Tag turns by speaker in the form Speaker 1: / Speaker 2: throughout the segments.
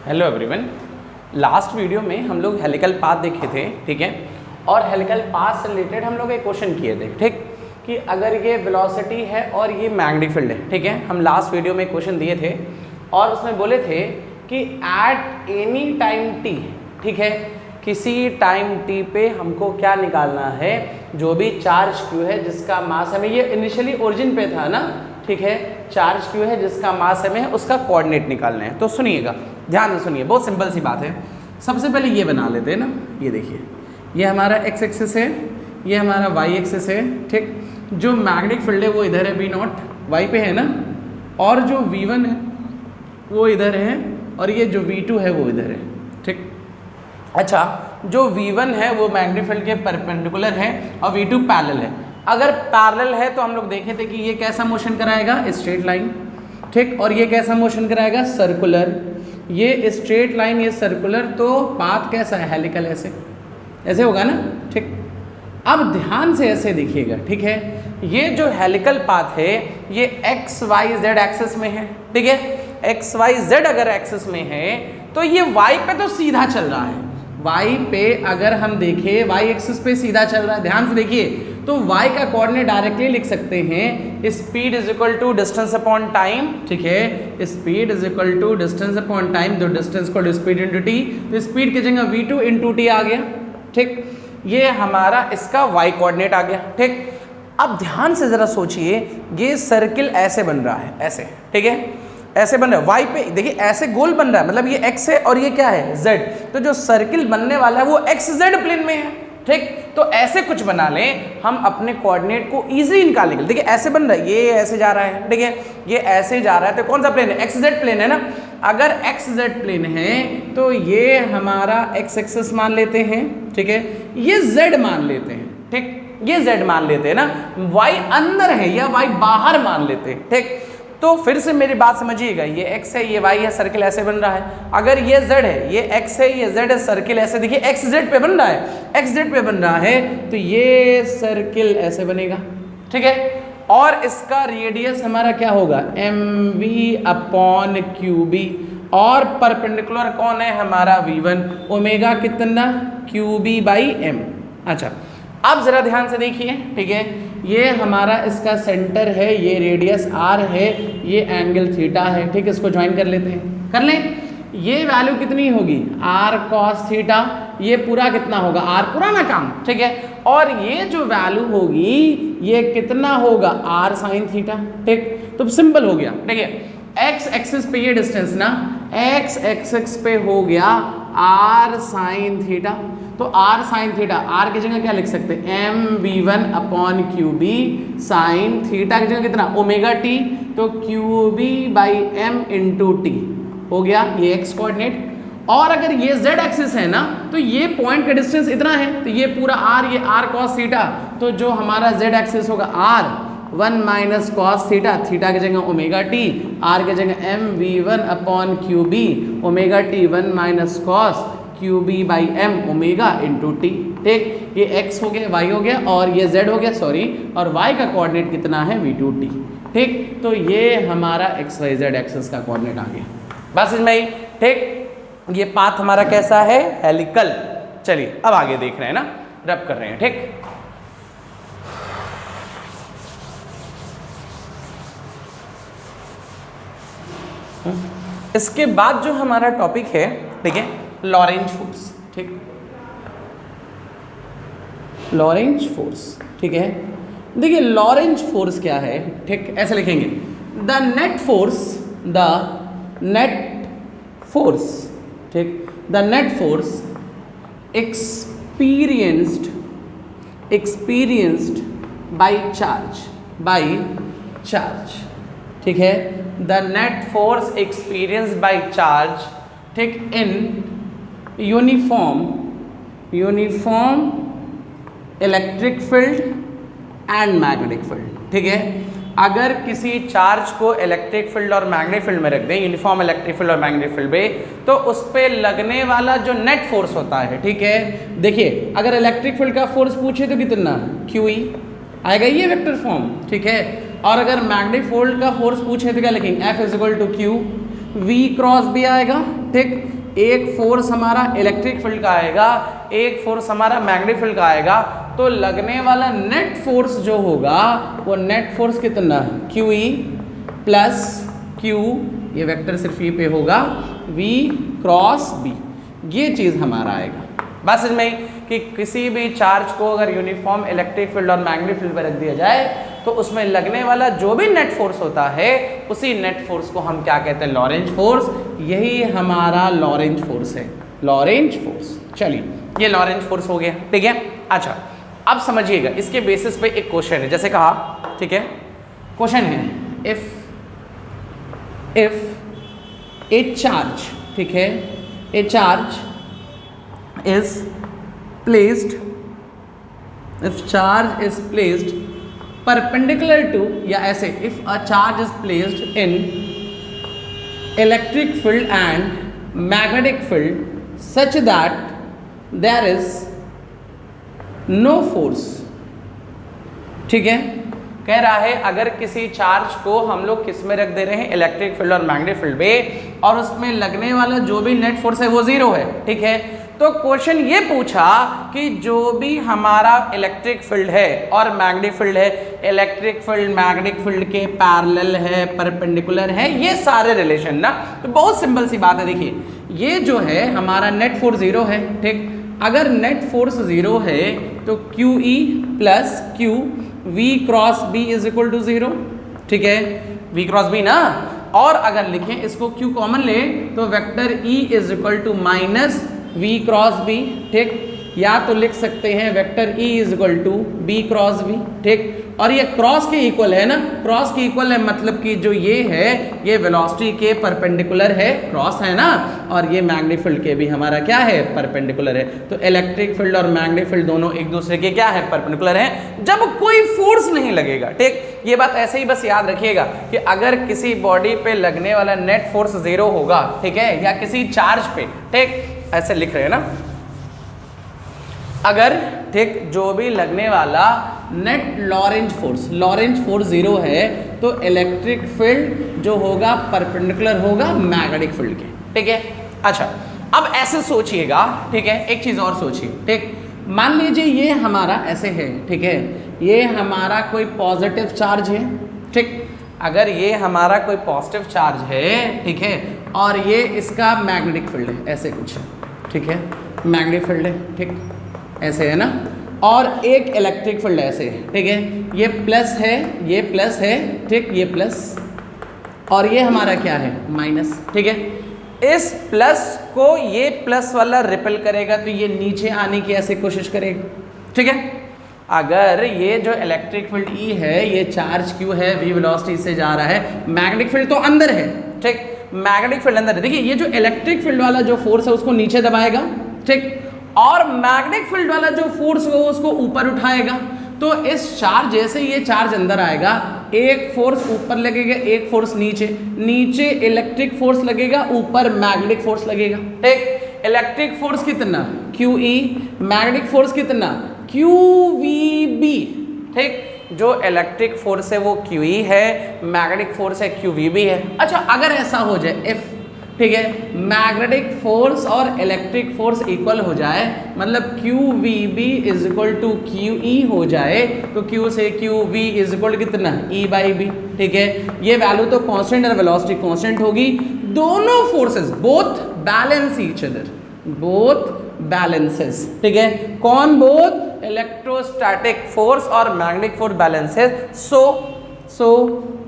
Speaker 1: Hello everyone. Last video में हम लोग हेलिकल पाथ देखे थे, ठीक है। और हेलिकल पाथ से रिलेटेड हम लोग एक क्वेश्चन किए थे, ठीक, कि अगर ये वेलोसिटी है और ये मैग्नेटिक फील्ड है, ठीक है। हम लास्ट वीडियो में क्वेश्चन दिए थे और उसमें बोले थे कि एट एनी टाइम टी, ठीक है, किसी टाइम टी पे हमको क्या निकालना है, जो भी चार्ज क्यू है जिसका मास हमें, ये इनिशियली ओरिजिन पे था ना, ठीक है, चार्ज क्यू है जिसका मास हमें उसका कोऑर्डिनेट निकालना है। तो सुनिएगा, ध्यान से सुनिए, बहुत सिंपल सी बात है। सबसे पहले ये बना लेते हैं ना, ये देखिए, ये हमारा एक्स एक्सिस है, ये हमारा वाई एक्सिस है, ठीक। जो मैग्नेटिक फील्ड है वो इधर है, बी नॉट वाई पे है ना, और जो V1 है वो इधर है, और ये जो V2 है वो इधर है, ठीक। अच्छा, जो V1 है वो मैग्नेटिक फील्ड के परपेंडिकुलर है और V2 पैरेलल है। अगर पैरेलल है तो हम लोग देखे थे कि ये कैसा मोशन कराएगा, स्ट्रेट लाइन, ठीक, और ये कैसा मोशन कराएगा, सर्कुलर। ये स्ट्रेट लाइन, ये सर्कुलर, तो पाथ कैसा है, हेलिकल, ऐसे ऐसे होगा ना, ठीक। अब ध्यान से ऐसे देखिएगा, ठीक है। ये जो हेलिकल पाथ है ये एक्स वाई जेड एक्सिस में है, ठीक है। एक्स वाई जेड अगर एक्सिस में है तो ये वाई पे तो सीधा चल रहा है, वाई पे अगर हम देखें, वाई एक्सिस पे सीधा चल रहा है, ध्यान से देखिए। तो y का कोऑर्डिनेट डायरेक्टली लिख सकते हैं, speed is equal to distance upon time, ठीक है। Speed is equal to distance upon time, तो डिस्टेंस को स्पीड इंटू टी, तो स्पीड की जगह v2 इंटू टी आ गया, ठीक। ये हमारा इसका y कोऑर्डिनेट आ गया, ठीक। अब ध्यान से जरा सोचिए, ये सर्किल ऐसे बन रहा है, ऐसे, ठीक है, ऐसे बन रहा है, y पे देखिए ऐसे गोल बन रहा है, मतलब ये x है और ये क्या है, z। तो जो सर्किल बनने वाला है वो एक्स जेड प्लेन में है, ठीक। तो ऐसे कुछ बना लें, हम अपने कोऑर्डिनेट को इजीली निकाल लेंगे। देखिए ऐसे बन रहा है, ये ऐसे जा रहा है, ठीक है, ये ऐसे जा रहा है, तो कौन सा प्लेन है, एक्स जेड प्लेन है ना। अगर एक्स जेड प्लेन है तो ये हमारा एक्स एक्सिस मान लेते हैं, ठीक है, ये जेड मान लेते हैं, ठीक, ये जेड मान लेते हैं ना, वाई अंदर है या वाई बाहर मान लेते हैं, ठीक। तो फिर से मेरी बात समझिएगा, ये x है, ये y है, सर्किल ऐसे बन रहा है। अगर ये z है, ये x है, ये z है, सर्किल ऐसे, देखिए x z पे बन रहा है, x z पे बन रहा है, तो ये सर्किल ऐसे बनेगा, ठीक है। और इसका रेडियस हमारा क्या होगा, mv अपॉन qb, और परपेंडिकुलर कौन है, हमारा v1, ओमेगा कितना, qb बाई m। अच्छा, अब जरा ध्यान से देखिए, ठीक है, ये हमारा इसका सेंटर है, ये रेडियस r है, ये एंगल थीटा है, ठीक। इसको ज्वाइन कर लेते हैं, कर लें। ये वैल्यू कितनी होगी, r cos थीटा, ये पूरा कितना होगा, r पुराना काम, ठीक है। और ये जो वैल्यू होगी ये कितना होगा, r sin थीटा, ठीक। तो सिंपल हो गया, ठीक है। x एक्सिस पे ये डिस्टेंस ना, x एक्सिस पे हो गया r sin थीटा, तो r sin थीटा, r की जगह क्या लिख सकते हैं, mv1 upon qb sin theta की जगह कितना, ओमेगा t, तो qb by m into T हो गया, ये x कोऑर्डिनेट। और अगर ये z एक्सिस है ना, तो ये पॉइंट का डिस्टेंस इतना है, तो ये पूरा r, ये r cos थीटा, तो जो हमारा z एक्सिस होगा r1 minus cos theta, theta की जगह ओमेगा टी, r की जगह mv1 upon qb, omega T 1 minus cos qb by m omega into T, ठीक। ये x हो गया, y हो गया, और ये z हो गया, सॉरी, और y का कोऑर्डिनेट कितना है, v2t, ठीक। तो ये हमारा x y z एक्सिस का कोऑर्डिनेट आ गया, बस इसमें ही, ठीक। ये पाथ हमारा कैसा है, हेलिकल। चलिए अब आगे देख रहे हैं ना, रब कर रहे हैं, ठीक। इसके बाद जो हमारा टॉपिक है, ठीक है, लॉरेंज फोर्स, ठीक, लॉरेंज फोर्स, ठीक है। देखिए लॉरेंज फोर्स क्या है, ठीक, ऐसे लिखेंगे, the net force, the net force, ठीक, the net force experienced by charge, ठीक है, the net force experienced by charge, ठीक, in uniform electric field and magnetic field, ठीक है। अगर किसी चार्ज को इलेक्ट्रिक फील्ड और मैग्नेटिक फील्ड में रख दें, यूनिफॉर्म इलेक्ट्रिक फील्ड और मैग्नेटिक फील्ड में, तो उस पर लगने वाला जो नेट फोर्स होता है, ठीक है, देखिए अगर इलेक्ट्रिक फील्ड का फोर्स पूछे तो कितना, QE आएगा, ये वेक्टर फॉर्म, ठीक है। और अगर मैग्नेटिक फील्ड का फोर्स पूछे तो क्या लिखेंगे, F is equal to Q, V cross B आएगा, ठीक। एक फोर्स हमारा इलेक्ट्रिक फील्ड का आएगा, एक फोर्स हमारा मैग्नेटिक फील्ड का आएगा, तो लगने वाला नेट फोर्स जो होगा वो नेट फोर्स कितना, QE प्लस Q, ये वेक्टर सिर्फ ये पे होगा, V क्रॉस B, ये चीज़ हमारा आएगा। बात समझ में कि किसी भी चार्ज को अगर यूनिफॉर्म इलेक्ट्रिक फील्ड और मैग्नेटिक फील्ड पर रख दिया जाए तो उसमें लगने वाला जो भी नेट फोर्स होता है उसी नेट फोर्स को हम क्या कहते हैं, लॉरेंज फोर्स। यही हमारा लॉरेंज फोर्स है, लॉरेंज फोर्स। चलिए ये लॉरेंज फोर्स हो गया, ठीक है। अच्छा अब समझिएगा, इसके बेसिस पे एक क्वेश्चन है, जैसे कहा, ठीक है। क्वेश्चन है इफ ए चार्ज, ठीक है, ए charge is placed, if charge is placed perpendicular to, या ऐसे, if a charge is placed in electric field and magnetic field such that there is no force, ठीक है। कह रहा है अगर किसी चार्ज को हम लोग किस में रख दे रहे हैं, इलेक्ट्रिक फील्ड और मैग्नेटिक फील्ड में, और उसमें लगने वाला जो भी नेट फोर्स है वो जीरो है, ठीक है। तो क्वेश्चन ये पूछा कि जो भी हमारा इलेक्ट्रिक फील्ड है और मैग्नेटिक फील्ड है, इलेक्ट्रिक फील्ड मैग्नेटिक फील्ड के पैरेलल है, परपेंडिकुलर है, ये सारे रिलेशन ना, तो बहुत सिंपल सी बात है। देखिए ये जो है हमारा नेट फोर्स जीरो है, ठीक। अगर नेट फोर्स जीरो है तो QE plus Q V cross B is equal to zero, ठीक है, V क्रॉस B ना। और अगर लिखें इसको Q कॉमन ले तो vector E is equal to minus V cross B, ठीक। या तो लिख सकते हैं vector E is equal to B cross B, ठीक। और ये क्रॉस के इक्वल है ना, क्रॉस के इक्वल है मतलब कि जो ये है ये वेलोसिटी के परपेंडिकुलर है, क्रॉस है ना, और ये मैग्नेटिक फील्ड के भी हमारा क्या है, परपेंडिकुलर है। तो इलेक्ट्रिक फील्ड और मैग्नेटिक फील्ड दोनों एक दूसरे के क्या है, परपेंडिकुलर है, जब कोई फोर्स नहीं लगेगा, ठीक। ये बात ऐसे ही बस याद रखिएगा कि अगर किसी बॉडी पे लगने वाला नेट फोर्स जीरो होगा, ठीक है, या किसी चार्ज पे, ठीक, ऐसे लिख रहे हैं ना, अगर, ठीक, जो भी लगने वाला नेट लॉरेंज फोर्स जीरो है तो इलेक्ट्रिक फील्ड जो होगा परपेंडिकुलर होगा मैग्नेटिक फील्ड के, ठीक है। अच्छा अब ऐसे सोचिएगा, ठीक है, एक चीज और सोचिए, ठीक। मान लीजिए ये हमारा ऐसे है, ठीक है, ये हमारा कोई पॉजिटिव चार्ज है, ठीक। अगर ये हमारा कोई पॉजिटिव चार्ज है, ठीक है, और ये इसका मैग्नेटिक फील्ड है, ऐसे कुछ, ठीक है, मैग्नेटिक फील्ड है, ठीक, ऐसे है ना, और एक इलेक्ट्रिक फील्ड ऐसे है, ठीक है, ये प्लस है, ये प्लस है, ठीक, ये प्लस, और ये हमारा क्या है, माइनस, ठीक है। इस प्लस को ये प्लस वाला रिपेल करेगा तो ये नीचे आने की ऐसे कोशिश करेगा, ठीक है। अगर ये जो इलेक्ट्रिक फील्ड E है, ये चार्ज Q है, V वेलोसिटी से जा रहा है, मैग्नेटिक फील्ड तो अंदर है, ठीक, मैग्नेटिक फील्ड अंदर है। देखिए ये जो इलेक्ट्रिक फील्ड वाला जो फोर्स है उसको नीचे दबाएगा, ठीक, और मैग्नेटिक फील्ड वाला जो फोर्स है उसको ऊपर उठाएगा। तो इस चार्ज, जैसे ये चार्ज अंदर आएगा, एक फोर्स ऊपर लगेगा, एक फोर्स नीचे, नीचे इलेक्ट्रिक फोर्स लगेगा, ऊपर मैग्नेटिक फोर्स लगेगा, ठीक। इलेक्ट्रिक फोर्स कितना, QE, मैग्नेटिक फोर्स कितना, QVB, ठीक। जो इलेक्ट्रिक फोर्स है वो QE है, मैग्नेटिक फोर्स है QVB है। अच्छा अगर ऐसा हो जाए F, ठीक है, मैग्नेटिक फोर्स और इलेक्ट्रिक फोर्स इक्वल हो जाए, मतलब QVB is equal to QE हो जाए, तो Q से QV इज इक्वल टू कितना, E बाई B, ठीक है। ये वैल्यू तो कांस्टेंट और वेलोसिटी कांस्टेंट होगी। दोनों forces both balance each other, both balances, ठीक है। कौन बोथ, इलेक्ट्रोस्टैटिक फोर्स और magnetic force balances. So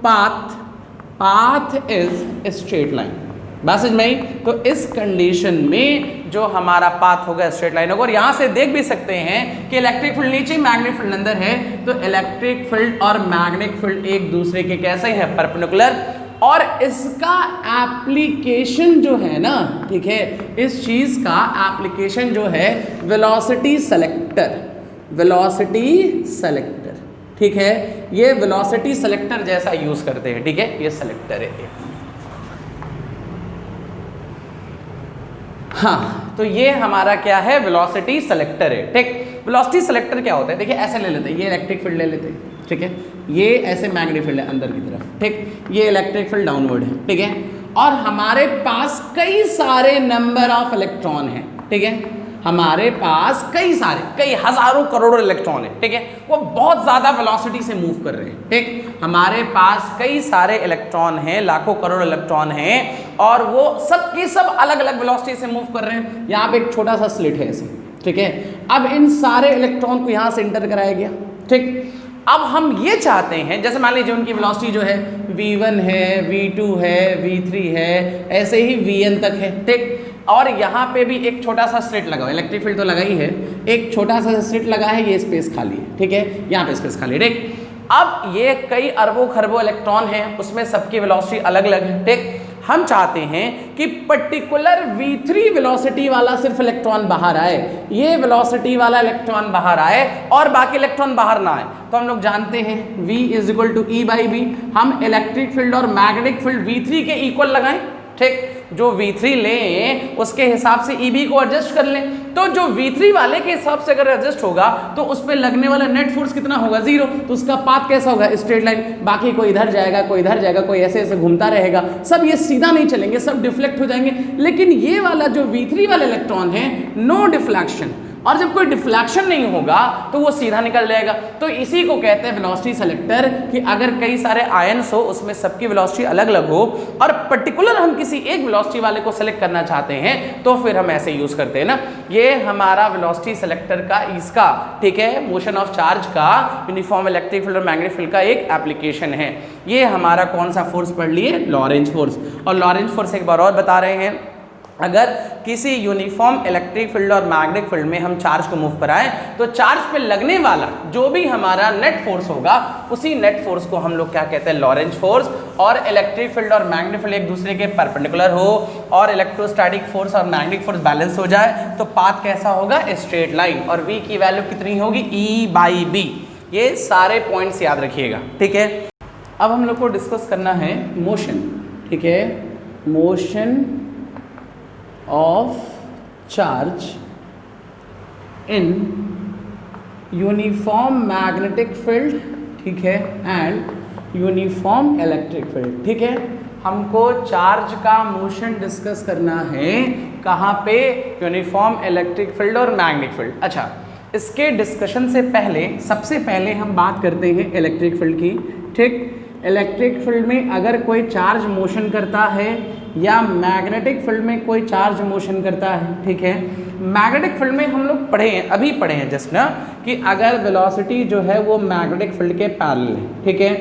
Speaker 1: path is straight line. बात समझ में आई? तो इस कंडीशन में जो हमारा पाथ होगा स्ट्रेट लाइन होगा। और यहां से देख भी सकते हैं कि इलेक्ट्रिक फील्ड नीचे, मैग्नेटिक फील्ड अंदर है, तो इलेक्ट्रिक फील्ड और मैग्नेटिक फील्ड एक दूसरे के कैसे हैं, परपेंडिकुलर। और इसका एप्लीकेशन जो है ना, ठीक है, इस चीज का एप्लीकेशन जो है वेलोसिटी सेलेक्टर, वेलोसिटी सेलेक्टर, ठीक है। ये वेलोसिटी सेलेक्टर जैसा यूज करते हैं, ठीक है, ये सेलेक्टर है। हाँ, तो ये हमारा क्या है, वेलोसिटी सेलेक्टर है, ठीक। वेलोसिटी सेलेक्टर क्या होता है, देखिए ऐसे ले लेते हैं, ये इलेक्ट्रिक फील्ड ले लेते हैं, ठीक है, ये ऐसे मैग्नेटिक फील्ड है अंदर की तरफ, ठीक, ये इलेक्ट्रिक फील्ड डाउनवर्ड है, ठीक है। और हमारे पास कई सारे नंबर ऑफ इलेक्ट्रॉन हैं, ठीक है, हमारे पास कई हजारों करोड़ों इलेक्ट्रॉन है, ठीक है, वो बहुत ज्यादा वेलोसिटी से मूव कर रहे हैं, ठीक, हमारे पास कई सारे इलेक्ट्रॉन हैं, लाखों करोड़ इलेक्ट्रॉन हैं और वो सब के सब अलग अलग वेलोसिटी से मूव कर रहे हैं। यहाँ पे एक छोटा सा स्लिट है ऐसे, ठीक है, अब इन सारे इलेक्ट्रॉन को यहाँ से इंटर कराया गया, ठीक, अब हम ये चाहते हैं, जैसे मान लीजिए उनकी वेलोसिटी जो है v1 है, v2 है, v3 है, ऐसे ही vn तक है, ठीक, और यहाँ पे भी एक छोटा सा स्लिट लगा हुआ है, इलेक्ट्रिक फील्ड तो लगा ही है, एक छोटा सा स्लिट लगा है, ये स्पेस खाली है, ठीक है, यहाँ पे स्पेस खाली है, ठीक। अब ये कई अरबों खरबों इलेक्ट्रॉन हैं, उसमें सबकी वेलोसिटी अलग अलग है, ठीक। हम चाहते हैं कि पर्टिकुलर v3 वेलोसिटी वाला सिर्फ इलेक्ट्रॉन बाहर आए, ये वेलोसिटी वाला इलेक्ट्रॉन बाहर आए और बाकी इलेक्ट्रॉन बाहर ना आए। तो हम लोग जानते हैं v = E/b, हम इलेक्ट्रिक फील्ड और मैग्नेटिक फील्ड v3 के इक्वल लगाएं, ठीक, जो v3 लें उसके हिसाब से EB को एडजस्ट कर लें, तो जो v3 वाले के हिसाब से अगर एडजस्ट होगा तो उस पर लगने वाला नेट फोर्स कितना होगा, 0, तो उसका पाथ कैसा होगा, स्ट्रेट लाइन, बाकी कोई इधर जाएगा, कोई इधर जाएगा, कोई ऐसे ऐसे घूमता रहेगा, सब ये सीधा नहीं चलेंगे, सब डिफ्लेक्ट हो जाएंगे। लेकिन ये वाला जो v3 वाला इलेक्ट्रॉन है, नो डिफ्लेक्शन, और जब कोई डिफ्लेक्शन नहीं होगा तो वो सीधा निकल जाएगा। तो इसी को कहते हैं वेलोसिटी सेलेक्टर, कि अगर कई सारे आयन्स हो उसमें सबकी वेलोसिटी अलग अलग हो और पर्टिकुलर हम किसी एक वेलोसिटी वाले को सेलेक्ट करना चाहते हैं तो फिर हम ऐसे यूज करते हैं ना। ये हमारा वेलोसिटी सेलेक्टर का इसका, ठीक है, मोशन ऑफ चार्ज का यूनिफॉर्म इलेक्ट्रिक फील्ड और मैग्नेटिक फील्ड का एक एप्लीकेशन है। ये हमारा कौन सा फोर्स पढ़ लिए, लॉरेंज फोर्स। और लॉरेंज फोर्स एक बार और बता रहे हैं, अगर किसी यूनिफॉर्म इलेक्ट्रिक फील्ड और मैग्नेटिक फील्ड में हम चार्ज को मूव कराएं तो चार्ज पे लगने वाला जो भी हमारा नेट फोर्स होगा उसी नेट फोर्स को हम लोग क्या कहते हैं, लॉरेंज फोर्स। और इलेक्ट्रिक फील्ड और मैग्नेटिक फील्ड एक दूसरे के परपेंडिकुलर हो और इलेक्ट्रोस्टैटिक फोर्स और मैग्नेटिक फोर्स बैलेंस हो जाए तो पाथ कैसा होगा, स्ट्रेट लाइन, और v की वैल्यू कितनी होगी, E/b। ये सारे पॉइंट्स याद रखिएगा, ठीक है। अब हम लोग को डिस्कस करना है मोशन, ठीक है, motion of charge in uniform magnetic field, ठीक है, एंड यूनिफॉर्म इलेक्ट्रिक फील्ड, ठीक है। हमको चार्ज का मोशन डिस्कस करना है कहाँ पे, यूनिफॉर्म इलेक्ट्रिक फील्ड और मैग्नेटिक फील्ड। अच्छा, इसके डिस्कशन से पहले सबसे पहले हम बात करते हैं इलेक्ट्रिक फील्ड की, ठीक। इलेक्ट्रिक फील्ड में अगर कोई चार्ज मोशन करता है या मैग्नेटिक फील्ड में कोई चार्ज मोशन करता है, ठीक है, मैग्नेटिक फील्ड में हम लोग पढ़े हैं, अभी पढ़े हैं जस्ट ना, कि अगर वेलोसिटी जो है वो मैग्नेटिक फील्ड के पैरेलल है, ठीक है,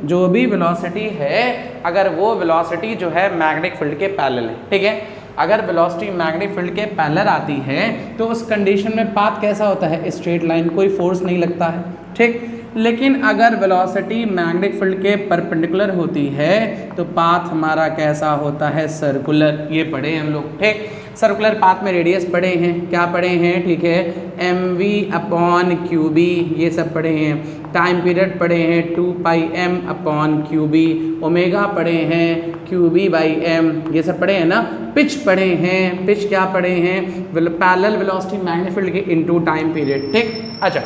Speaker 1: जो भी वेलोसिटी है अगर वो वेलोसिटी जो है मैग्नेटिक फील्ड के पैरेलल है, ठीक है, अगर वेलोसिटी मैग्नेटिक फील्ड के पैरेलल आती है तो उस कंडीशन में पाथ कैसा होता है, स्ट्रेट लाइन, कोई फोर्स नहीं लगता है, ठीक। लेकिन अगर वेलोसिटी मैग्नेटिक फील्ड के परपेंडिकुलर होती है तो पाथ हमारा कैसा होता है, सर्कुलर। ये पढ़े हम लोग, ठीक। सर्कुलर पाथ में रेडियस पढ़े हैं, क्या पढ़े हैं, ठीक है, mv/qb, ये सब पढ़े हैं। टाइम पीरियड पढ़े हैं 2πm/qb, ओमेगा पढ़े हैं qb/m, ये सब पढ़े हैं ना। पिच पढ़े हैं, पिच क्या पढ़े हैं, पैरेलल वेलोसिटी मैग्नेटिक फील्ड के इनटू टाइम पीरियड, ठीक। अच्छा,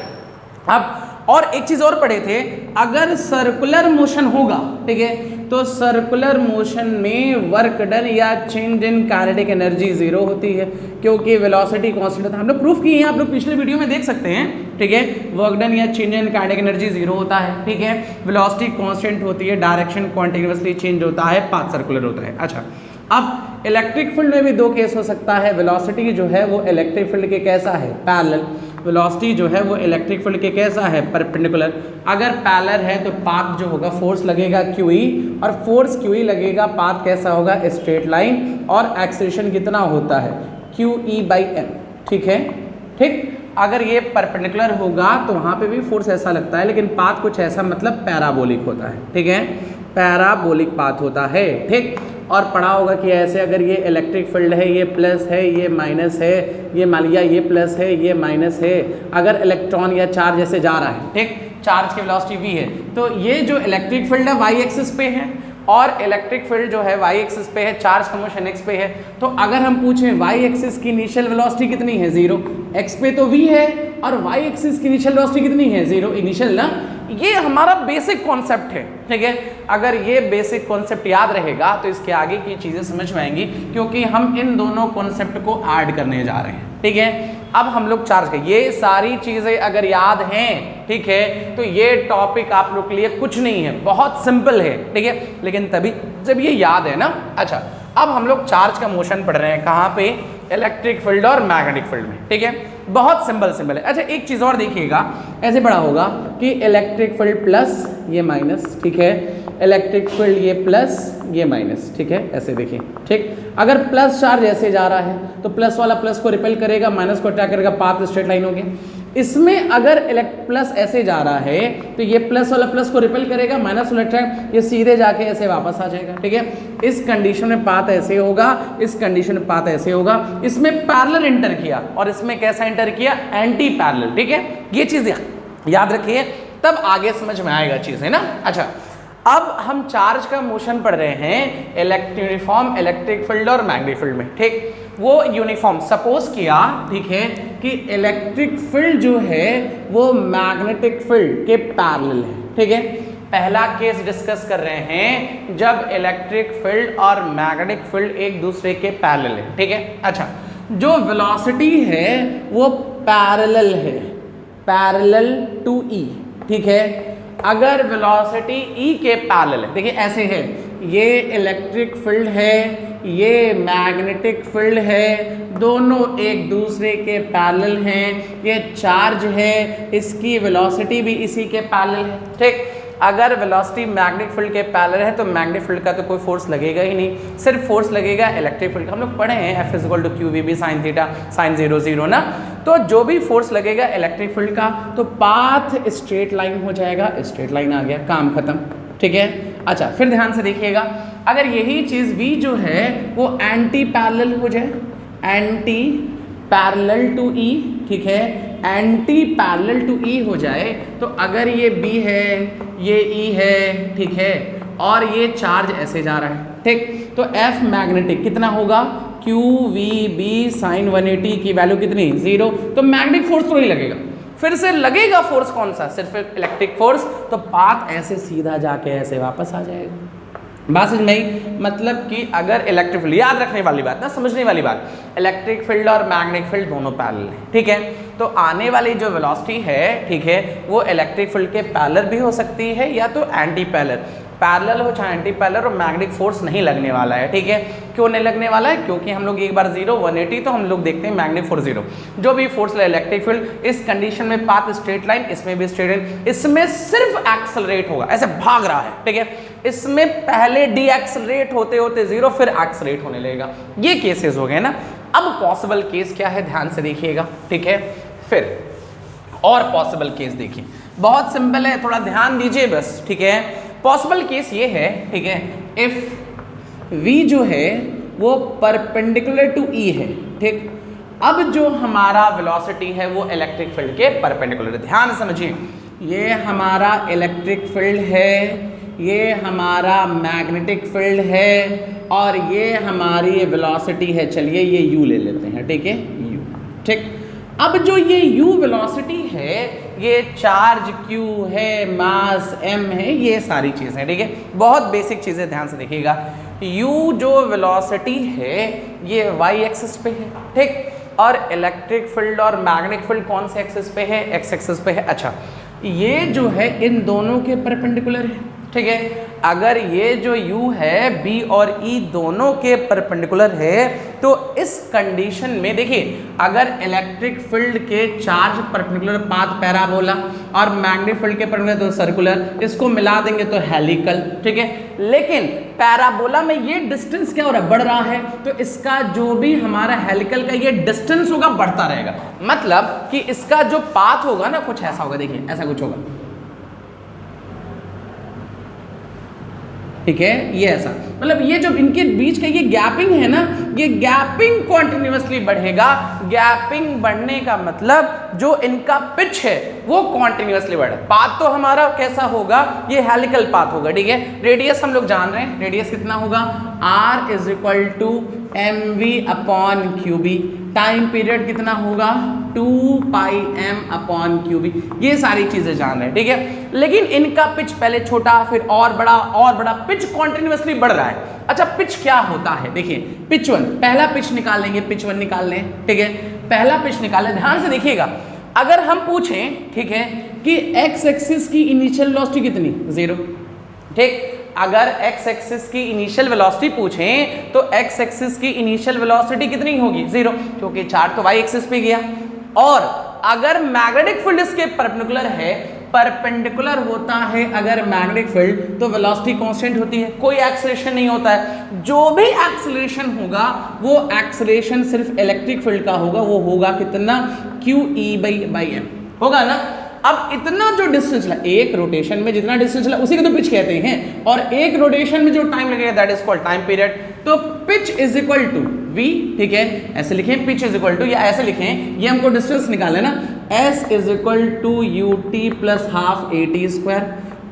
Speaker 1: अब और एक चीज और पढ़े थे, अगर सर्कुलर मोशन होगा, ठीक है, तो सर्कुलर मोशन में वर्क डन या चेंज इन काइनेटिक एनर्जी 0 होती है, क्योंकि वेलोसिटी कांस्टेंट होता है। हम लोग प्रूफ किए हैं, आप लोग पिछले वीडियो में देख सकते हैं, ठीक है, वर्क डन या चेंज इन काइनेटिक एनर्जी 0 होता है, ठीक है, वेलोसिटी कांस्टेंट होती है, डायरेक्शन कॉन्टिन्यूअसली चेंज होता है, पाथ सर्कुलर होता है। अच्छा, अब इलेक्ट्रिक फील्ड में भी दो केस हो सकता है, वेलोसिटी जो है वो इलेक्ट्रिक फील्ड के कैसा है, पैरेलल, वेलोसिटी जो है वो इलेक्ट्रिक फील्ड के कैसा है, परपेंडिकुलर। अगर पैरेलल है तो पाथ जो होगा, फोर्स लगेगा QE, और फोर्स QE लगेगा, पाथ कैसा होगा, स्ट्रेट लाइन, और एक्सेलरेशन कितना होता है, QE/m, ठीक है, ठीक। अगर ये परपेंडिकुलर होगा तो वहाँ पे भी फोर्स ऐसा लगता है, लेकिन पाथ कुछ ऐसा, मतलब पैराबोलिक होता है, ठीक है, पैराबोलिक पाथ होता है, ठीक। और पढ़ा होगा कि ऐसे अगर ये इलेक्ट्रिक फील्ड है, ये प्लस है, ये माइनस है, ये मान लिया ये प्लस है, ये माइनस है, अगर इलेक्ट्रॉन या चार्ज ऐसे जा रहा है, ठीक, चार्ज की वेलोसिटी v है, तो ये जो इलेक्ट्रिक फील्ड है y एक्सिस पे है और इलेक्ट्रिक फील्ड जो है y एक्सिस पे है, चार्ज का मोशन x पे है। तो अगर हम पूछें y एक्सिस की इनिशियल वेलोसिटी कितनी है, 0, x पे तो v है, और y एक्सिस की इनिशियल वेलोसिटी कितनी है, 0 इनिशियल ना, ये हमारा बेसिक कॉन्सेप्ट है, ठीक है। अगर ये बेसिक कॉन्सेप्ट याद रहेगा तो इसके आगे की चीजें समझ में आएंगी, क्योंकि हम इन दोनों कॉन्सेप्ट को ऐड करने जा रहे हैं, ठीक है। अब हम लोग चार्ज का ये सारी चीजें अगर याद हैं, ठीक है, तो ये टॉपिक आप लोग के लिए कुछ नहीं है, बहुत सिंपल है, ठीक है। लेकिन तभी जब ये याद है ना। अच्छा, अब हम लोग चार्ज का मोशन पढ़ रहे हैं कहाँ पे, इलेक्ट्रिक फील्ड और मैग्नेटिक फील्ड में, ठीक है। बहुत सिंपल है। अच्छा, एक चीज और देखिएगा, ऐसे पढ़ा होगा कि इलेक्ट्रिक फील्ड प्लस ये माइनस, ठीक है, इलेक्ट्रिक फील्ड ये प्लस ये माइनस, ठीक है, ऐसे देखिए, ठीक। अगर प्लस चार्ज ऐसे जा रहा है तो प्लस वाला प्लस को रिपेल करेगा, माइनस को अटैक करेगा, पाथ स्ट्रेट लाइन हो गया। इसमें अगर प्लस ऐसे जा रहा है तो ये प्लस वाला प्लस को रिपेल करेगा, माइनस वाला अटैक, ये सीधे जाके ऐसे वापस आ जाएगा, ठीक है। इस कंडीशन में पाथ ऐसे होगा, इस कंडीशन में पाथ ऐसे होगा। इसमें पैरेलल एंटर किया और इसमें कैसा एंटर किया, एंटी पैरेलल, ठीक है। ये चीज याद रखिए, तब आगे समझ में आएगा चीज, है ना। अच्छा, अब हम चार्ज का मोशन पढ़ रहे हैं यूनिफॉर्म इलेक्ट्रिक फील्ड और मैग्नेटिक फील्ड में, ठीक। वो यूनिफॉर्म सपोज किया, ठीक है, कि इलेक्ट्रिक फील्ड जो है वो मैग्नेटिक फील्ड के पैरेलल है, ठीक है। पहला केस डिस्कस कर रहे हैं जब इलेक्ट्रिक फील्ड और मैग्नेटिक फील्ड एक दूसरे के पैरेलल है, ठीक है। अच्छा, जो वेलोसिटी है वो पैरेलल है, पैरेलल टू ई, ठीक है। अगर वेलोसिटी ई के पैरेलल है, देखिए ऐसे है, ये इलेक्ट्रिक फील्ड है, ये मैग्नेटिक फील्ड है, दोनों एक दूसरे के पैरेलल हैं, ये चार्ज है, इसकी वेलोसिटी भी इसी के पैरेलल है, ठीक। अगर वेलोसिटी मैग्नेटिक फील्ड के पैरेलल है तो मैग्नेटिक फील्ड का तो कोई फोर्स लगेगा ही नहीं, सिर्फ फोर्स लगेगा इलेक्ट्रिक फील्ड का। हम लोग पढ़े हैं F = QVB sin theta sin 0 0 ना। तो जो भी फोर्स लगेगा इलेक्ट्रिक फील्ड का तो पाथ स्ट्रेट लाइन हो जाएगा, स्ट्रेट लाइन आ गया, काम खत्म, ठीक है। अच्छा, फिर ध्यान से देखिएगा, अगर यही चीज V जो है वो एंटी पैरेलल हो जाए, एंटी पैरेलल टू E, ठीक है, एंटी पैरेलल टू E हो जाए, तो अगर ये B है, ये E है, ठीक है, और ये चार्ज ऐसे जा रहा है, ठीक, तो F मैग्नेटिक कितना होगा, QVB sin 180 की वैल्यू कितनी, 0। तो मैग्नेटिक फोर्स तो नहीं लगेगा, फिर से लगेगा फोर्स कौन सा, सिर्फ इलेक्ट्रिक फोर्स। तो पाथ ऐसे सीधा जाके ऐसे वापस आ जाएगा। बात समझ में, मतलब कि अगर इलेक्ट्रिक फील्ड, याद रखने वाली बात ना, समझने वाली बात, इलेक्ट्रिक फील्ड और मैग्नेटिक फील्ड दोनों पैरेलल है, ठीक है। तो आने वाली जो वेलोसिटी है, ठीक है, वो इलेक्ट्रिक फील्ड के पैरेलल भी हो सकती है या तो एंटी पैरेलल। पैरेलल हो चाहे एंटी पैरेलल, और मैग्नेटिक फोर्स नहीं लगने वाला है, ठीक है। क्यों नहीं लगने वाला है, क्योंकि हम लोग एक बार 0 180 तो हम लोग देखते हैं मैग्नेटिक फोर्स 0। जो भी फोर्स ले इलेक्ट्रिक फील्ड, इस कंडीशन में पाथ स्ट्रेट लाइन, इसमें भी स्ट्रेट लाइन, इसमें सिर्फ एक्सेलरेट होगा, ऐसे भाग रहा है, ठीक है। इसमें पहले डी एक्सेलरेट होते होते 0, फिर एक्सेलरेट होने लगेगा। ये केसेस हो गए ना। अब पॉसिबल केस क्या है, ध्यान से देखिएगा, ठीक है। फिर और पॉसिबल केस देखिए, बहुत सिंपल है, थोड़ा ध्यान दीजिए बस, ठीक है। पॉसिबल केस ये है, ठीक है, इफ V जो है वो परपेंडिकुलर टू E है, ठीक। अब जो हमारा वेलोसिटी है वो इलेक्ट्रिक फील्ड के परपेंडिकुलर है, ध्यान से समझिए। ये हमारा इलेक्ट्रिक फील्ड है, ये हमारा मैग्नेटिक फील्ड है, और ये हमारी वेलोसिटी है, चलिए ये U ले लेते हैं, ठीक है, U, ठीक। अब जो ये U वेलोसिटी है, ये चार्ज Q है, मास M है, ये सारी चीज़ें, ठीक है। बहुत बेसिक चीज़ें, ध्यान से देखिएगा। U जो वेलोसिटी है ये y एक्सिस पे है, ठीक, और इलेक्ट्रिक फील्ड और मैग्नेटिक फील्ड कौन से एक्सिस पे है, x एक्सिस पे है। अच्छा, ये जो है इन दोनों के परपेंडिकुलर है, ठीक है। अगर ये जो U है B और E दोनों के परपेंडिकुलर है, तो इस कंडीशन में देखिए, अगर इलेक्ट्रिक फील्ड के चार्ज परपेंडिकुलर पाथ पैराबोला और मैग्नेटिक फील्ड के परपेंडिकुलर तो सर्कुलर, इसको मिला देंगे तो हेलिकल, ठीक है। लेकिन पैराबोला में ये डिस्टेंस क्या हो रहा है, बढ़ रहा है, तो इसका जो भी हमारा हेलिकल का ये डिस्टेंस होगा बढ़ता रहेगा। मतलब कि इसका जो पाथ होगा ना, कुछ ऐसा होगा, देखिए ऐसा कुछ होगा, ठीक है, ये ऐसा, मतलब ये जो इनके बीच का ये गैपिंग है ना, ये गैपिंग कॉन्टिन्यूसली बढ़ेगा। गैपिंग बढ़ने का मतलब जो इनका पिच है वो कॉन्टिन्यूसली बढ़े। पाथ तो हमारा कैसा होगा, ये हेलिकल पाथ होगा, ठीक है। रेडियस हम लोग जान रहे हैं, रेडियस कितना होगा, R = mv/qb। टाइम पीरियड कितना होगा, 2 पाई m अपॉन क्यूबी, ये सारी चीजें जान रहे हैं, ठीक है। लेकिन इनका पिच पहले छोटा फिर और बड़ा पिच कॉन्टिन्यूसली बढ़ रहा है। अच्छा पिच क्या होता है, देखिए पिच 1, पहला पिच निकाल लेंगे, पिच 1 निकाल लें, ठीक है। पहला पिच निकालें, ध्यान से देखिएगा, अगर हम पूछें, ठीक है, कि एक्स एक्सिस की इनिशियल वेलोसिटी कितनी, 0, ठीक। अगर एक्स एक्सिस की इनिशियल वेलोसिटी पूछें तो एक्स एक्सिस की इनिशियल वेलोसिटी कितनी होगी, 0, क्योंकि चार्ज तो वाई एक्सिस पे गया। और अगर मैग्नेटिक फील्ड इसके परपेंडिकुलर है, परपेंडिकुलर होता है अगर मैग्नेटिक फील्ड, तो वेलोसिटी कांस्टेंट होती है, कोई एक्सेलरेशन नहीं होता है। जो भी एक्सेलरेशन होगा वो एक्सेलरेशन सिर्फ इलेक्ट्रिक फील्ड का होगा, वो होगा कितना, QE/m होगा ना। अब इतना जो डिस्टेंस चला, एक रोटेशन में जितना डिस्टेंस चला उसी को तो पिच कहते हैं, और एक रोटेशन में जो टाइम लगेगा that is called time period. तो pitch is equal to v, ठीक है, ऐसे लिखें, पिच इज इक्वल टू, या ऐसे लिखें, ये हमको डिस्टेंस निकालना है ना, s is equal to ut plus half at square.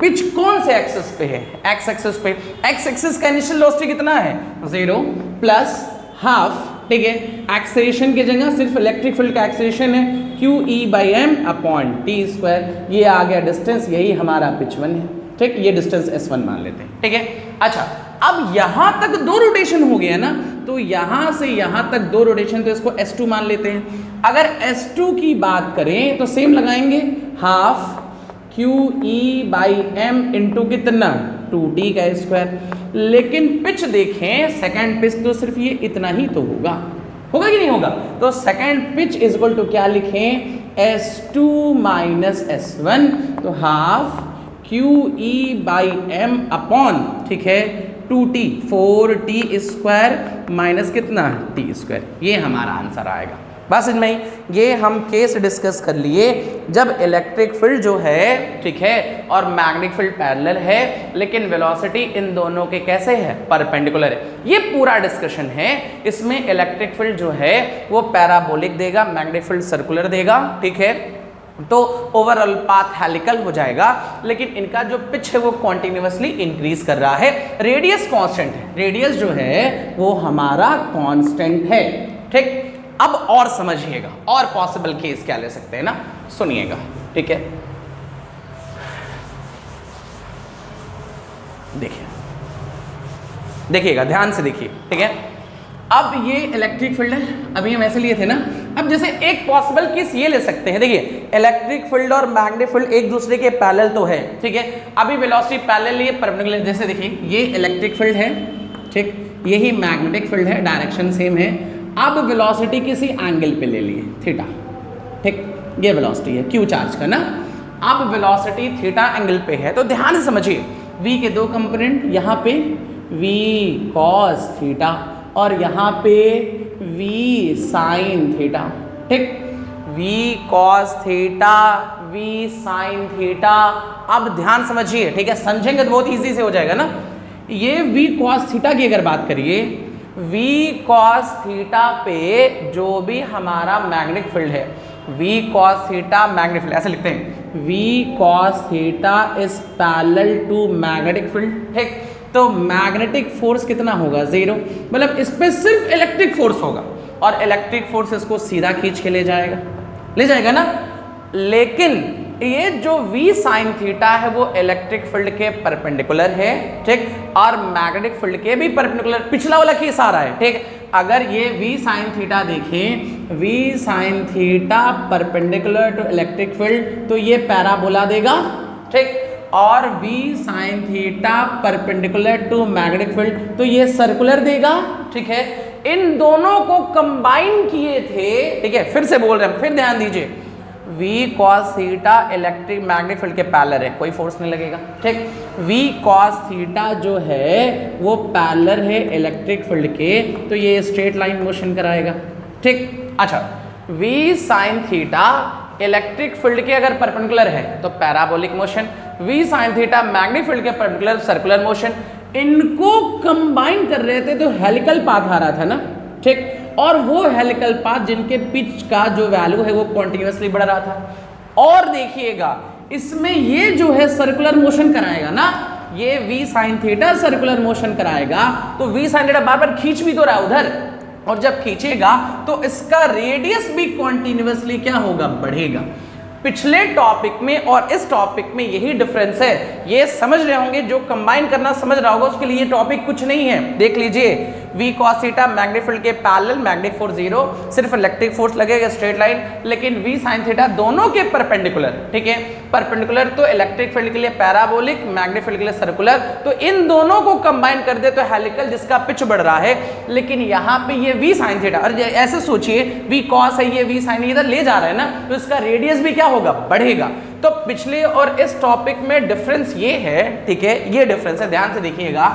Speaker 1: Pitch कौन से एक्सिस पे है, एक्स एक्सिस पे। एक्स एक्सिस का इनिशियल वेलोसिटी कितना है, 0 प्लस हाफ, ठीक है, एक्सेलरेशन की जगह सिर्फ इलेक्ट्रिक फील्ड का एक्सेलरेशन है, QE/m अपॉन t स्क्वायर, ये आ गया डिस्टेंस, यही हमारा पिच 1 है, ठीक। ये डिस्टेंस S1 मान लेते हैं, ठीक है। अच्छा अब यहां तक 2 रोटेशन हो गया ना, तो यहां से यहां तक 2 रोटेशन, तो इसको S2 मान लेते हैं। अगर S2 की बात करें तो सेम लगाएंगे, हाफ QE/m इंटू कितना, 2t का स्क्वायर। लेकिन पिच देखें, सेकंड पिच तो सिर्फ ये इतना ही तो होगा कि नहीं होगा, तो second pitch is equal to क्या लिखें, S2 माइनस S1, तो हाफ QE/m अपॉन, ठीक है, 2t 4t स्क्वायर माइनस कितना, t स्क्वायर, ये हमारा आंसर आएगा। बस इनमें ही ये हम केस डिस्कस कर लिए जब इलेक्ट्रिक फील्ड जो है, ठीक है, और मैग्नेटिक फील्ड पैरेलल है, लेकिन वेलोसिटी इन दोनों के कैसे है, परपेंडिकुलर है। ये पूरा डिस्कशन है। इसमें इलेक्ट्रिक फील्ड जो है वो पैराबोलिक देगा, मैग्नेटिक फील्ड सर्कुलर देगा, ठीक है, तो ओवरऑल पाथ हेलिकल हो जाएगा। लेकिन इनका जो पिच है वो कॉन्टिन्यूसली इंक्रीज कर रहा है। रेडियस कांस्टेंट है, रेडियस जो है वो हमारा कांस्टेंट है, ठीक। अब और समझिएगा, और पॉसिबल केस क्या ले सकते हैं ना, सुनिएगा, ठीक है। देखिएगा, ध्यान से देखिए, ठीक है। अब ये इलेक्ट्रिक फील्ड है, अभी हम ऐसे लिए थे ना। अब जैसे एक पॉसिबल केस ये ले सकते हैं, देखिए इलेक्ट्रिक फील्ड और मैग्नेटिक फील्ड एक दूसरे के पैरेलल तो है, ठीक है। अभी वेलोसिटी पैरेलल, ये परपेंडिकुलर, जैसे देखिए ये इलेक्ट्रिक फील्ड है, ठीक, यही मैग्नेटिक फील्ड है, डायरेक्शन सेम है। अब वेलोसिटी किसी एंगल पे ले लिए, थीटा, ठीक, ये वेलोसिटी है q चार्ज का ना। अब वेलोसिटी थीटा एंगल पे है, तो ध्यान से समझिए, v के 2 कंपोनेंट, यहाँ पे v cos थीटा और यहाँ पे v sin थीटा, ठीक, v cos theta, v sin theta. अब ध्यान समझिए, ठीक है, समझेंगे तो बहुत इजी से हो जाएगा ना। ये v cos थीटा की अगर बात करिए, v cos थीटा पे जो भी हमारा मैग्नेटिक फील्ड है, v cos theta magnetic field, ऐसे लिखते हैं, v cos theta is parallel to magnetic field, ठीक। तो मैग्नेटिक फोर्स कितना होगा, 0, मतलब इस पे सिर्फ इलेक्ट्रिक फोर्स होगा, और इलेक्ट्रिक फोर्स इसको सीधा खींच के ले जाएगा ना। लेकिन ये जो v sin थीटा है वो इलेक्ट्रिक फील्ड के परपेंडिकुलर है, ठीक, और मैग्नेटिक फील्ड के भी परपेंडिकुलर, पिछला वाला केस आ रहा है, ठीक। अगर ये v sin थीटा देखें, v sin theta perpendicular to electric field, तो ये पैराबोला देगा, ठीक, और v sin theta perpendicular to magnetic field, तो ये सर्कुलर देगा, ठीक है। इन दोनों को कंबाइन किए थे, ठीक है, फिर से बोल रहे हैं, फिर ध्यान दीजिए, v cos theta electric magnetic field के पैरेलल है, कोई फोर्स नहीं लगेगा, ठीक। v cos थीटा जो है वो पैरेलल है इलेक्ट्रिक फील्ड के, तो ये स्ट्रेट लाइन मोशन कराएगा, ठीक। अच्छा, v sin theta electric field के अगर परपेंडिकुलर है तो parabolic motion, v sin theta magnetic field के परपेंडिकुलर सर्कुलर मोशन। इनको कंबाइन कर रहे थे तो हेलिकल पाथ आ रहा था ना, ठीक, और वो हेलिकल पाथ जिनके पिच का जो वैल्यू है वो कॉन्टिन्यूसली बढ़ रहा था। और देखिएगा इसमें ये जो है सर्कुलर मोशन कराएगा ना, ये v sin theta circular motion कराएगा, तो v sin थीटा बार बार खींच भी तो रहा है उधर, और जब खींचेगा तो इसका रेडियस भी कॉन्टिन्यूसली क्या होगा, बढ़ेगा। पिछले टॉपिक में और इस टॉपिक में यही डिफरेंस है, ये समझ रहे होंगे, जो कंबाइन करना समझ रहा होगा उसके लिए ये टॉपिक कुछ नहीं है। देख लीजिए, v cos theta magnetic field के पैरेलल, मैग्नेटिक फोर्स 0, सिर्फ इलेक्ट्रिक फोर्स लगेगा स्ट्रेट लाइन, लेकिन v sin थीटा दोनों के परपेंडिकुलर, ठीक है, परपेंडिकुलर तो इलेक्ट्रिक फील्ड के लिए पैराबोलिक, मैग्नेटिक फील्ड के लिए सर्कुलर, तो इन दोनों को कंबाइन कर दे तो हेलिकल, जिसका पिच बढ़ रहा है, लेकिन यहाँ पे ये v sin थीटा, और ऐसे सोचिए v cos है, ये v sin इधर ले जा रहा है ना, तो इसका रेडियस भी क्या होगा, बढ़ेगा। तो पिछले और इस टॉपिक में डिफरेंस ये है, ठीक है, ये डिफरेंस है, ध्यान से देखिएगा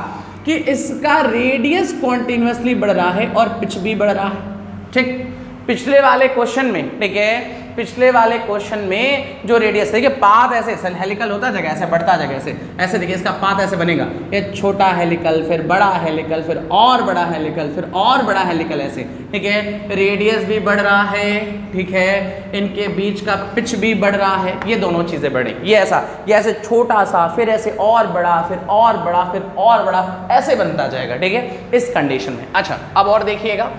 Speaker 1: कि इसका रेडियस कॉन्टिन्यूसली बढ़ रहा है और पिच भी बढ़ रहा है, ठीक। पिछले वाले क्वेश्चन में, ठीक है, पिछले वाले क्वेश्चन में जो रेडियस, देखिए पाथ ऐसे हेलिकल होता जगह ऐसे बढ़ता जगह ऐसे देखिए इसका पाथ ऐसे बनेगा, ये छोटा हेलिकल, फिर बड़ा हेलिकल, फिर और बड़ा हेलिकल, फिर और बड़ा हेलिकल, ऐसे, ठीक है। रेडियस भी बढ़ रहा है, ठीक है, इनके बीच का पिच भी बढ़ रहा है, ये दोनों चीजें बढ़ेंगी। ये ऐसे छोटा सा, फिर ऐसे और बड़ा, फिर और बड़ा, फिर और बड़ा, ऐसे बनता जाएगा, ठीक है, इस कंडीशन में। अच्छा, अब और देखिएगा,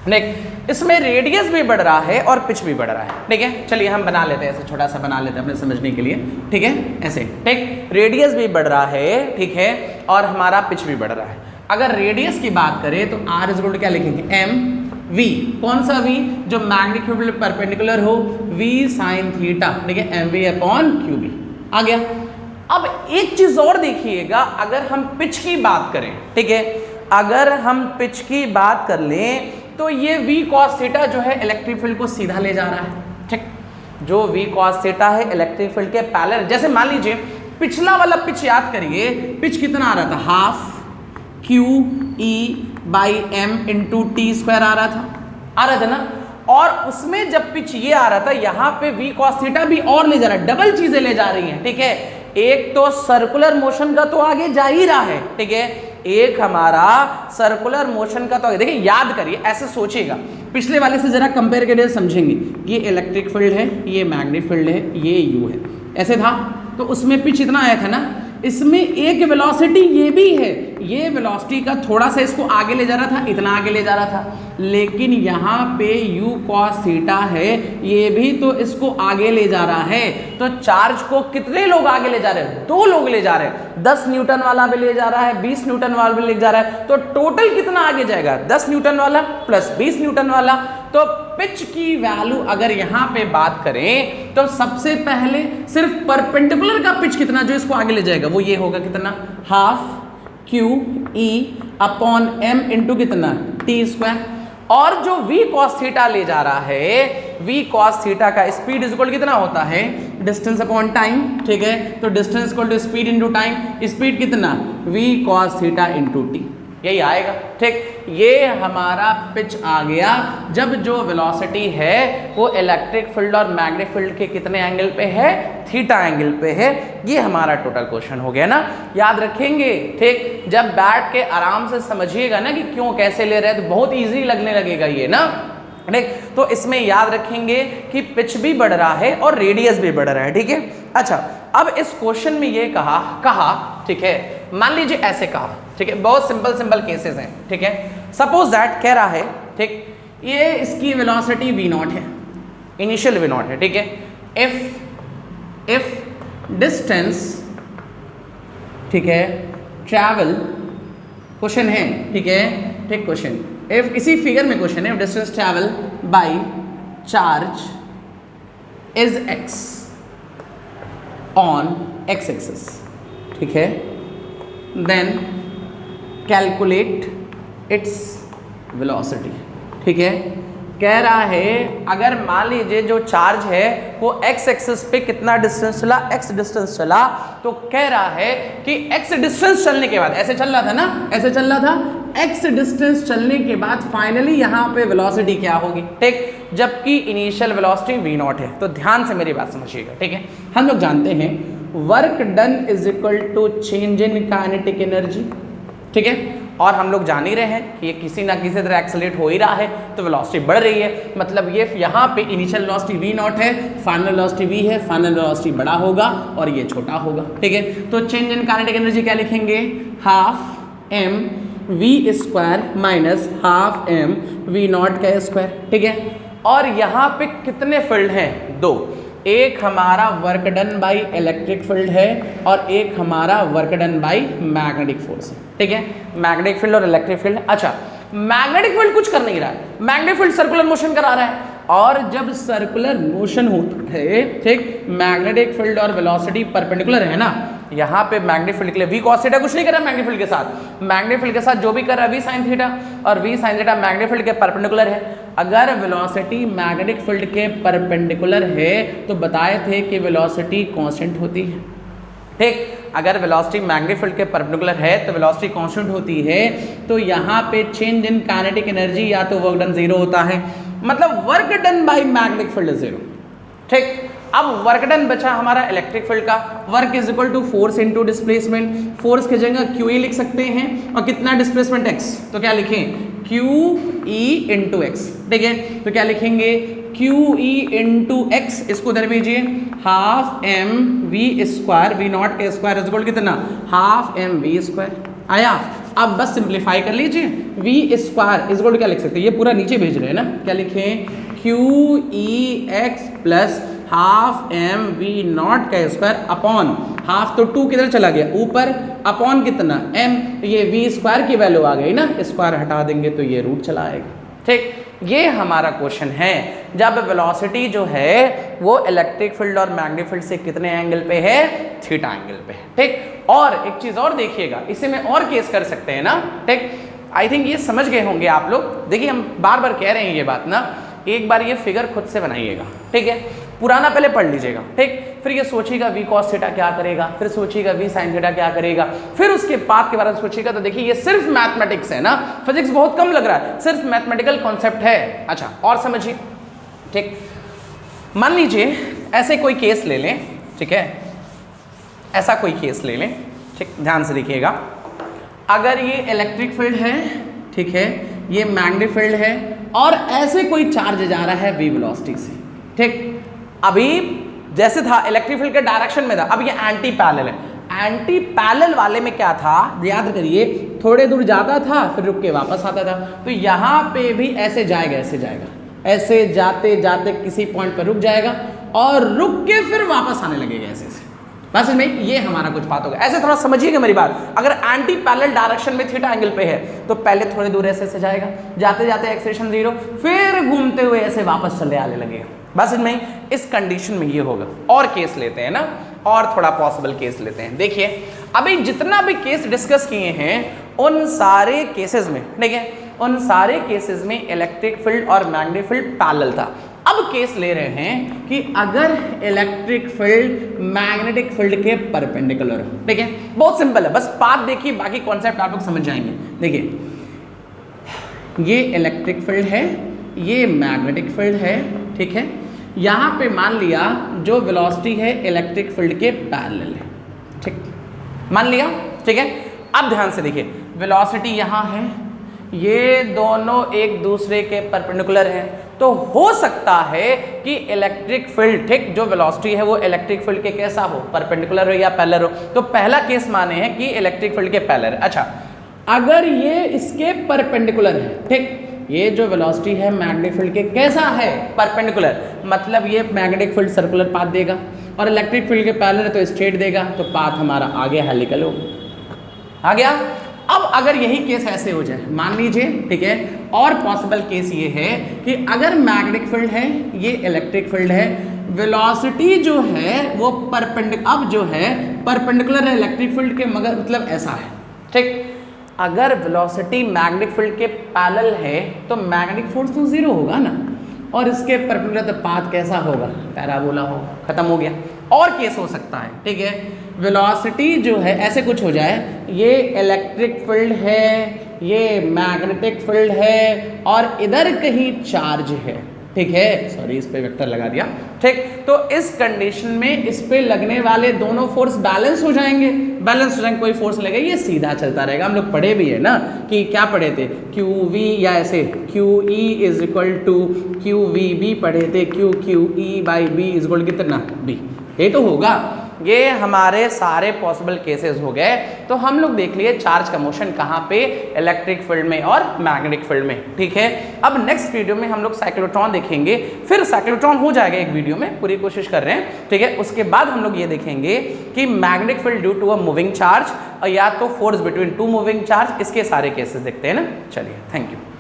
Speaker 1: नेक्स्ट, इसमें रेडियस भी बढ़ रहा है और पिच भी बढ़ रहा है, ठीक है। चलिए हम बना लेते हैं, ऐसे छोटा सा बना लेते हैं अपने समझने के लिए, ठीक है, ऐसे, ठीक, रेडियस भी बढ़ रहा है, ठीक है, और हमारा पिच भी बढ़ रहा है। अगर रेडियस की बात करें तो r इक्वल टू क्या लिखेंगे, m v, कौन सा v, जो मैग्नेटिक फील्ड परपेंडिकुलर हो, v sin थीटा, ठीक है, mv अपॉन qb, आ गया। अब एक चीज और देखिएगा, अगर हम पिच की बात करें, ठीक है, अगर हम पिच की बात कर लें तो ये v cos थीटा जो है इलेक्ट्रिक फील्ड को सीधा ले जा रहा है, ठीक, जो v cos थीटा है इलेक्ट्रिक फील्ड के पैरेलल। जैसे मान लीजिए पिछला वाला पिच याद करिए, पिच कितना आ रहा था, half q e by m into T square आ रहा था ना, और उसमें जब पिच ये आ रहा था, यहाँ पे v cos थीटा भी और ले जा रहा है, डबल चीजें ले जा रही हैं, ठीक है। एक तो सर्कुलर मोशन का तो आगे जा ही रहा है, ठीक है, एक हमारा सर्कुलर मोशन का तो, देखिए याद करिए, ऐसे सोचिएगा, पिछले वाले से जरा कंपेयर करके समझेंगे, ये इलेक्ट्रिक फील्ड है, ये मैग्नेटिक फील्ड है, ये यू है, ऐसे था, तो उसमें पिच इतना आया था ना, इसमें एक वेलोसिटी ये भी है, ये वेलोसिटी का थोड़ा सा इसको आगे ले जा रहा था, इतना आगे ले जा रहा था, लेकिन यहाँ पे u cos थीटा है, ये भी तो इसको आगे ले जा रहा है। तो चार्ज को कितने लोग आगे ले जा रहे हैं, 2 लोग ले जा रहे हैं, 10 न्यूटन वाला भी ले जा रहा है, 20 न्यूटन वाला भी ले जा रहा है, तो टोटल कितना आगे जाएगा, 10 न्यूटन वाला प्लस 20 न्यूटन वाला। तो पिच की वैल्यू अगर यहाँ पे बात करें तो सबसे पहले सिर्फ परपेंडिकुलर का पिच कितना जो इसको आगे ले जाएगा, वो ये होगा कितना, half Q E upon M into कितना, टी स्क्वायर। और जो v cos थीटा ले जा रहा है, v cos थीटा का स्पीड इक्वल कितना होता है, डिस्टेंस अपॉन टाइम, ठीक है, तो distance equal to speed into time, speed कितना, v cos theta into T, यही आएगा, ठीक। ये हमारा पिच आ गया जब जो वेलोसिटी है वो इलेक्ट्रिक फील्ड और मैग्नेटिक फील्ड के कितने एंगल पे है, थीटा एंगल पे है। ये हमारा टोटल क्वेश्चन हो गया ना, याद रखेंगे, ठीक। जब बैठ के आराम से समझिएगा ना कि क्यों कैसे ले रहे हैं, तो बहुत ईजी लगने लगेगा ये ना, ठीक। तो इसमें याद रखेंगे कि पिच भी बढ़ रहा है और रेडियस भी बढ़ रहा है, ठीक है। अच्छा, अब इस क्वेश्चन में ये कहा, ठीक है, मान लीजिए ऐसे कहा, ठीक है, बहुत सिंपल केसेस हैं, ठीक है। सपोज दैट कह रहा है, ठीक, ये इसकी वेलोसिटी v0 है, इनिशियल v0 है, ठीक है। इफ डिस्टेंस, ठीक है, ट्रैवल, क्वेश्चन है, ठीक है, ठीक, क्वेश्चन इफ, इसी फिगर में क्वेश्चन है, distance travel by charge is x on x axis, ठीक है, देन कैलकुलेट इट्स वेलोसिटी, ठीक है। कह रहा है अगर मान लीजिए जो चार्ज है वो x एक्सिस पे कितना डिस्टेंस चला, x डिस्टेंस चला, तो कह रहा है कि x डिस्टेंस चलने के बाद, ऐसे चल रहा था ना, ऐसे चल रहा था, x डिस्टेंस चलने के बाद फाइनली यहाँ पे वेलोसिटी क्या होगी, ठीक, जबकि इनिशियल वेलोसिटी v0 है। तो ध्यान से मेरी बात समझिएगा, ठीक है। हम लोग जानते हैं work done is equal to change in kinetic energy, ठीक है, और हम लोग जान ही रहे हैं कि ये किसी ना किसी तरह एक्सेलरेट हो ही रहा है, तो वेलोसिटी बढ़ रही है, मतलब ये यहाँ पे इनिशियल वेलोसिटी v0 है, फाइनल वेलोसिटी v है, फाइनल वेलोसिटी बड़ा होगा और ये छोटा होगा, ठीक है। तो चेंज इन काइनेटिक एनर्जी क्या लिखेंगे, half m v square minus half m v naught का स्क्वायर, ठीक है। और यहाँ पे कितने फील्ड हैं? दो, एक हमारा work done by electric field है और एक हमारा work done by magnetic force है, ठीक है। मैग्नेटिक फील्ड और इलेक्ट्रिक फील्ड। अच्छा, मैग्नेटिक फील्ड कुछ कर नहीं रहा है, मैग्नेटिक फील्ड सर्कुलर मोशन करा रहा है, और जब सर्कुलर मोशन होता है, ठीक, मैग्नेटिक फील्ड और वेलोसिटी परपेंडिकुलर है ना, यहाँ पे मैग्नेटिक फील्ड के लिए वी कॉस थीटा कुछ नहीं कर रहा मैग्नेटिक फील्ड के साथ, मैग्नेटिक फील्ड के साथ जो भी कर रहा है वी साइन थीटा, और v sine theta magnetic field के परपेंडिकुलर है। अगर वेलोसिटी मैग्नेटिक फील्ड के परपेंडिकुलर है तो बताए थे कि वेलोसिटी कांस्टेंट होती है, ठीक। अगर वेलोसिटी मैग्नेटिक फील्ड के परपेंडिकुलर है तो वेलोसिटी कांस्टेंट होती है, तो यहाँ पे चेंज इन काइनेटिक एनर्जी या तो वर्क डन जीरो होता है, मतलब work done by magnetic field zero, ठीक। अब वर्क डन बचा हमारा इलेक्ट्रिक फील्ड का, work is equal to force into displacement, force की जगह क्यू ई लिख सकते हैं, और कितना डिस्प्लेसमेंट एक्स, तो क्या लिखें क्यू ई इंटू एक्स, ठीक है। तो क्या लिखेंगे क्यू ई इंटू एक्स, इसको उधर भेजिए, half m v square v naught के स्क्वायर इज इक्वल कितना हाफ एम वी स्क्वायर आया। अब बस सिंप्लीफाई कर लीजिए, वी स्क्वायर इज इक्वल क्या लिख सकते हैं, ये पूरा नीचे भेज रहे हैं ना, क्या लिखें q e x plus half m v naught का स्क्वायर अपॉन हाफ, तो टू किधर चला गया ऊपर, अपॉन कितना एम, तो ये वी स्क्वायर की वैल्यू आ गई ना, स्क्वायर हटा देंगे तो ये रूट चला आएगा, ठीक। ये हमारा क्वेश्चन है जब वेलोसिटी जो है वो इलेक्ट्रिक फील्ड और मैग्नेटिक फील्ड से कितने एंगल पे है, थीटा एंगल पे है, ठीक। और एक चीज और देखिएगा, इसे में और केस कर सकते हैं ना, ठीक। आई थिंक ये समझ गए होंगे आप लोग। देखिए हम बार बार कह रहे हैं ये बात ना, एक बार ये फिगर खुद से बनाइएगा, ठीक है, पुराना पहले पढ़ लीजिएगा, ठीक, फिर ये सोचिएगा वी कॉस थीटा क्या करेगा, फिर सोचिएगा वी साइन थीटा क्या करेगा, फिर उसके बाद के बारे में सोचिएगा। तो देखिए ये सिर्फ मैथमेटिक्स है ना, फिजिक्स बहुत कम लग रहा है, सिर्फ मैथमेटिकल कॉन्सेप्ट है। अच्छा और समझिए, ठीक, मान लीजिए ऐसे कोई केस ले लें, ठीक है, ऐसा कोई केस ले लें, ठीक, ध्यान से देखिएगा। अगर ये इलेक्ट्रिक फील्ड है, ठीक है, ये मैग्नेटिक फील्ड है, और ऐसे कोई चार्ज जा रहा है वी वेलोसिटी से, ठीक। अभी जैसे था इलेक्ट्रिक फील्ड के डायरेक्शन में था, अब ये एंटी पैरेलल है। एंटी पैरेलल वाले में क्या था, याद करिए, थोड़े दूर जाता था फिर रुक के वापस आता था, तो यहाँ पे भी ऐसे जाएगा, ऐसे जाएगा, ऐसे जाते जाते किसी पॉइंट पर रुक जाएगा और रुक के फिर वापस आने लगेगा ऐसे ऐसे। बस में ये हमारा कुछ बात होगा, ऐसे थोड़ा समझिएगा मेरी बात। अगर एंटी पैरेलल डायरेक्शन में थीटा एंगल पे है तो पहले थोड़ी दूर ऐसे ऐसे जाएगा, जाते जाते एक्सेलरेशन जीरो, फिर घूमते हुए ऐसे वापस चले आने लगेगा। बस इनमें इस कंडीशन में ये होगा। और केस लेते हैं ना, और थोड़ा पॉसिबल केस लेते हैं। देखिए अभी जितना भी केस डिस्कस किए हैं उन सारे केसेस में, ठीक है, उन सारे केसेस में इलेक्ट्रिक फील्ड और मैग्नेटिक फील्ड पैरेलल था। अब केस ले रहे हैं कि अगर इलेक्ट्रिक फील्ड मैग्नेटिक फील्ड के परपेंडिकुलर हो, ठीक है, बहुत सिंपल है, बस पाथ देखिए, बाकी कॉन्सेप्ट आप लोग समझ जाएंगे। देखिए ये इलेक्ट्रिक फील्ड है, ये मैग्नेटिक फील्ड है, ठीक है, यहाँ पे मान लिया जो वेलोसिटी है इलेक्ट्रिक फील्ड के पैरेलल है, ठीक, मान लिया, ठीक है। अब ध्यान से देखिए, वेलोसिटी यहाँ है, ये दोनों एक दूसरे के परपेंडिकुलर हैं, तो हो सकता है कि इलेक्ट्रिक फील्ड, ठीक, जो वेलोसिटी है वो इलेक्ट्रिक फील्ड के कैसा हो, परपेंडिकुलर हो या पैरेलल हो। तो पहला केस माने हैं कि इलेक्ट्रिक फील्ड के पैरेलल। अच्छा अगर ये इसके परपेंडिकुलर है, ठीक, ये जो वेलोसिटी है मैग्नेटिक फील्ड के कैसा है, परपेंडिकुलर, मतलब ये मैग्नेटिक फील्ड सर्कुलर पाथ देगा और इलेक्ट्रिक फील्ड के पैरेलल है तो स्ट्रेट देगा, तो पाथ हमारा आगे हेलिकल हो आ गया। अब अगर यही केस ऐसे हो जाए, मान लीजिए, ठीक है, और पॉसिबल केस ये है कि अगर मैग्नेटिक फील्ड है, ये इलेक्ट्रिक फील्ड है, वेलोसिटी जो है वो अब जो है परपेंडिकुलर है इलेक्ट्रिक फील्ड के, मगर मतलब ऐसा है, ठीक। अगर वेलोसिटी मैग्नेटिक फील्ड के पैरेलल है तो मैग्नेटिक फोर्स तो जीरो होगा ना, और इसके परपेंडिकुलर तो पाथ कैसा होगा, पैराबोला होगा, खत्म हो गया। और केस हो सकता है, ठीक है, वेलोसिटी जो है ऐसे कुछ हो जाए, ये इलेक्ट्रिक फील्ड है, ये मैग्नेटिक फील्ड है, और इधर कहीं चार्ज है, ठीक है, सॉरी इस पे वेक्टर लगा दिया, ठीक। तो इस कंडीशन में इस पे लगने वाले दोनों फोर्स बैलेंस हो जाएंगे, बैलेंस हो जाएंगे, कोई फोर्स लगेगा, ये सीधा चलता रहेगा। हम लोग पढ़े भी है ना कि क्या पढ़े थे, क्यू वी या ऐसे q e is equal to q v b पढ़े थे, q q e by b is equal कितना बी, ये तो होगा। ये हमारे सारे पॉसिबल केसेस हो गए। तो हम लोग देख लिए चार्ज का मोशन कहाँ पे, इलेक्ट्रिक फील्ड में और मैग्नेटिक फील्ड में, ठीक है। अब नेक्स्ट वीडियो में हम लोग साइक्लोट्रॉन देखेंगे, फिर साइक्लोट्रॉन हो जाएगा एक वीडियो में, पूरी कोशिश कर रहे हैं, ठीक है। उसके बाद हम लोग ये देखेंगे कि magnetic field due to a moving charge, या तो force between two moving charge, इसके सारे केसेस देखते हैं ना। चलिए, थैंक यू।